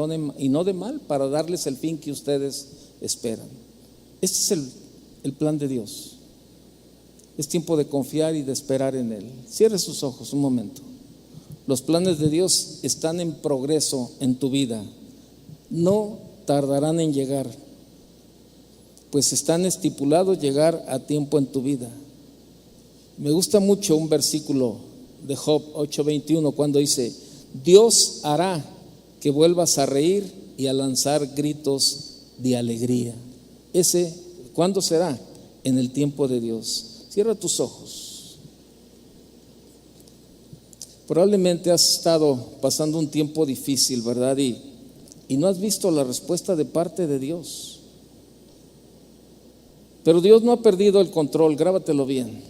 no de mal, para darles el fin que ustedes esperan. Este es el plan de Dios. Es tiempo de confiar y de esperar en Él. Cierre sus ojos un momento. Los planes de Dios están en progreso en tu vida. No tardarán en llegar, pues están estipulados llegar a tiempo en tu vida. Me gusta mucho un versículo de Job 8:21 cuando dice: Dios hará que vuelvas a reír y a lanzar gritos de alegría. ¿Cuándo será? En el tiempo de Dios. Cierra tus ojos. Probablemente has estado pasando un tiempo difícil, ¿verdad? Y no has visto la respuesta de parte de Dios. Pero Dios no ha perdido el control, grábatelo bien.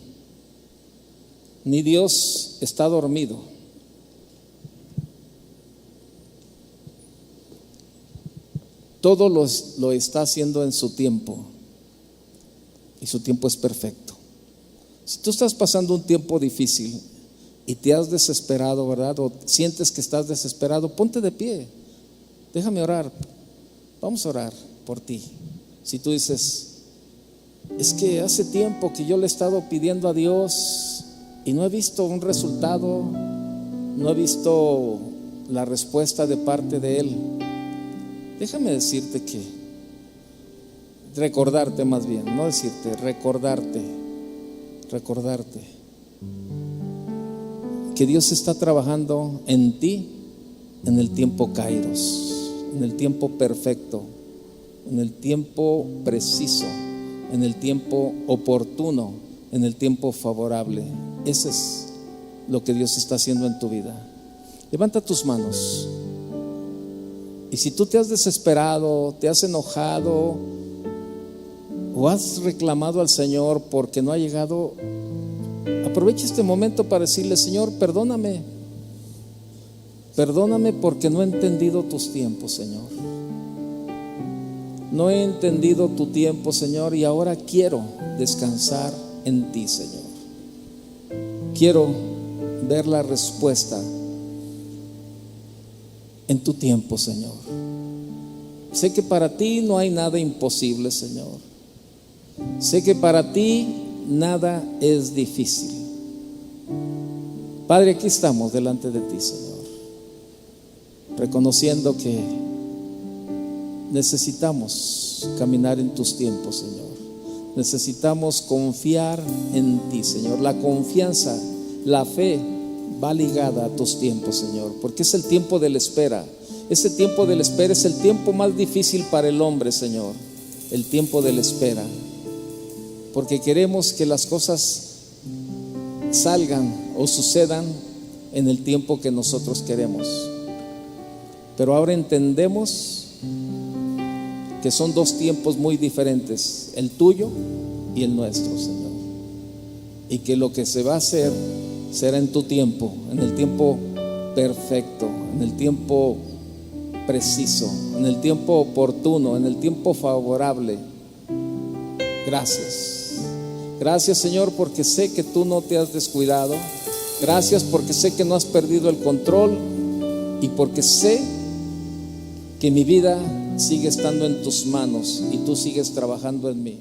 Ni Dios está dormido. Todo lo está haciendo en su tiempo. Y su tiempo es perfecto. Si tú estás pasando un tiempo difícil y te has desesperado, ¿verdad? O sientes que estás desesperado, ponte de pie. Déjame orar. Vamos a orar por ti. Si tú dices: es que hace tiempo que yo le he estado pidiendo a Dios y no he visto un resultado, no he visto la respuesta de parte de Él. Déjame decirte recordarte más bien, no decirte, recordarte que Dios está trabajando en ti en el tiempo kairos, en el tiempo perfecto, en el tiempo preciso, en el tiempo oportuno, en el tiempo favorable. Ese es lo que Dios está haciendo en tu vida. Levanta tus manos. Y si tú te has desesperado, te has enojado o has reclamado al Señor porque no ha llegado, aprovecha este momento para decirle: Señor, perdóname porque no he entendido tus tiempos, Señor. No he entendido tu tiempo, Señor, y ahora quiero descansar en ti, Señor. Quiero ver la respuesta en tu tiempo, Señor. Sé que para ti no hay nada imposible, Señor. Sé que para ti nada es difícil. Padre, aquí estamos delante de ti, Señor, reconociendo que necesitamos caminar en tus tiempos, Señor. Necesitamos confiar en ti, Señor. La confianza, la fe va ligada a tus tiempos, Señor, porque es el tiempo de la espera. Ese tiempo de la espera es el tiempo más difícil para el hombre, Señor. El tiempo de la espera, porque queremos que las cosas salgan o sucedan en el tiempo que nosotros queremos. Pero ahora entendemos que son dos tiempos muy diferentes, el tuyo y el nuestro, Señor. Y que lo que se va a hacer será en tu tiempo, en el tiempo perfecto, en el tiempo preciso, en el tiempo oportuno, en el tiempo favorable. Gracias. Gracias, Señor, porque sé que tú no te has descuidado. Gracias porque sé que no has perdido el control y porque sé que mi vida sigue estando en tus manos y tú sigues trabajando en mí.